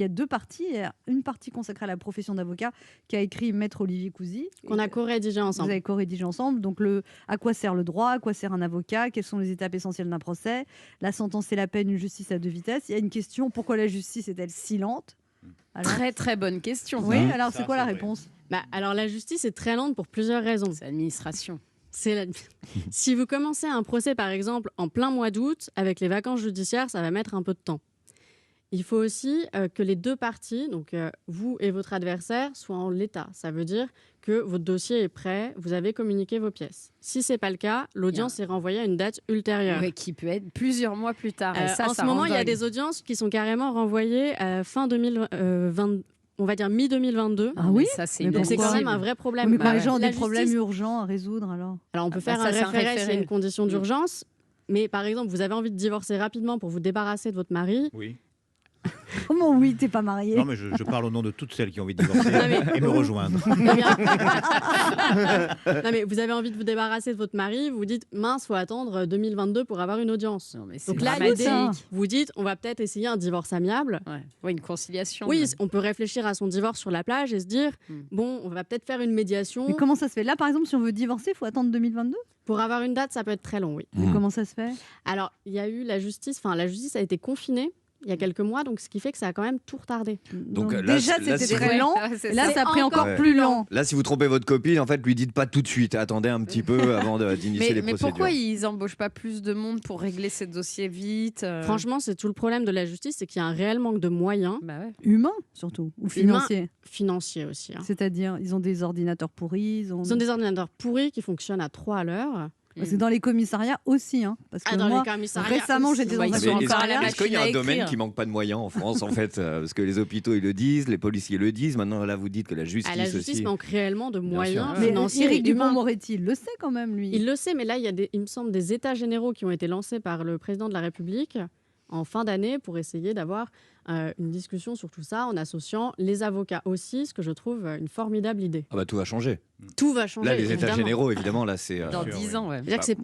il y a deux parties. Il y a une partie consacrée à la profession d'avocat qu'a écrit Maître Olivier Cousy. Qu'on a co-rédigé ensemble. Vous avez co-rédigé ensemble. Donc, à quoi sert le droit, à quoi sert un avocat, quelles sont les étapes essentielles d'un procès, la sentence et la peine, une justice à deux vitesses. Il y a une question, pourquoi la justice est-elle si lente? Alors, Très très bonne question. oui, alors c'est quoi la réponse? Alors la justice est très lente pour plusieurs raisons. C'est l'administration. Si vous commencez un procès, par exemple, en plein mois d'août, avec les vacances judiciaires, ça va mettre un peu de temps. Il faut aussi que les deux parties, donc vous et votre adversaire, soient en l'état. Ça veut dire que votre dossier est prêt, vous avez communiqué vos pièces. Si ce n'est pas le cas, l'audience est renvoyée à une date ultérieure. Oui, qui peut être plusieurs mois plus tard. Et en ce moment, il y a des audiences qui sont carrément renvoyées fin 2020. On va dire mi-2022. Ah oui, ça, c'est donc c'est quand même un vrai problème. Mais quand les gens ont des problèmes urgents à résoudre, alors on peut faire un référé s'il y a une condition d'urgence. Mais par exemple, vous avez envie de divorcer rapidement pour vous débarrasser de votre mari. Oui. Comment oui, t'es pas marié? Non, mais je parle au nom de toutes celles qui ont envie de divorcer et me rejoindre. Non, mais vous avez envie de vous débarrasser de votre mari, vous dites mince, faut attendre 2022 pour avoir une audience. Non, mais donc là, vous dites on va peut-être essayer un divorce amiable. Ouais, une conciliation. Oui, on peut réfléchir à son divorce sur la plage et se dire bon, on va peut-être faire une médiation. Mais comment ça se fait? Là, par exemple, si on veut divorcer, il faut attendre 2022? Pour avoir une date, ça peut être très long, oui. Mais comment ça se fait? Alors, il y a eu la justice a été confinée il y a quelques mois, donc ce qui fait que ça a quand même tout retardé. Donc là, déjà, c'était si très lent. Là, ça a pris encore Ouais. plus lent. Là, si vous trompez votre copine, en fait, lui dites pas tout de suite. Attendez un petit peu avant d'initier les mais procédures. pourquoi ils embauchent pas plus de monde pour régler ces dossiers vite Franchement, c'est tout le problème de la justice, c'est qu'il y a un réel manque de moyens. Humains, surtout, ou financiers. Financiers aussi. C'est-à-dire, ils ont des ordinateurs pourris. Ils ont des ordinateurs pourris qui fonctionnent à 3 à l'heure. C'est dans les commissariats aussi. Parce que moi, récemment, j'étais dans un commissariat. Est-ce qu'il y a un domaine qui manque pas de moyens en France, en fait parce que les hôpitaux, ils le disent, les policiers le disent. Maintenant, là, vous dites que la justice la justice aussi manque réellement de moyens Mais financiers. Éric Dupond-Moretti, il le sait quand même, lui. Il le sait, mais là, il me semble, des états généraux qui ont été lancés par le président de la République en fin d'année pour essayer d'avoir une discussion sur tout ça en associant les avocats aussi, ce que je trouve une formidable idée. Ah bah tout va changer. Tout va changer. Là, les états évidemment. généraux, évidemment, là, c'est... Dans 10 ans, ouais. C'est-à-dire que c'est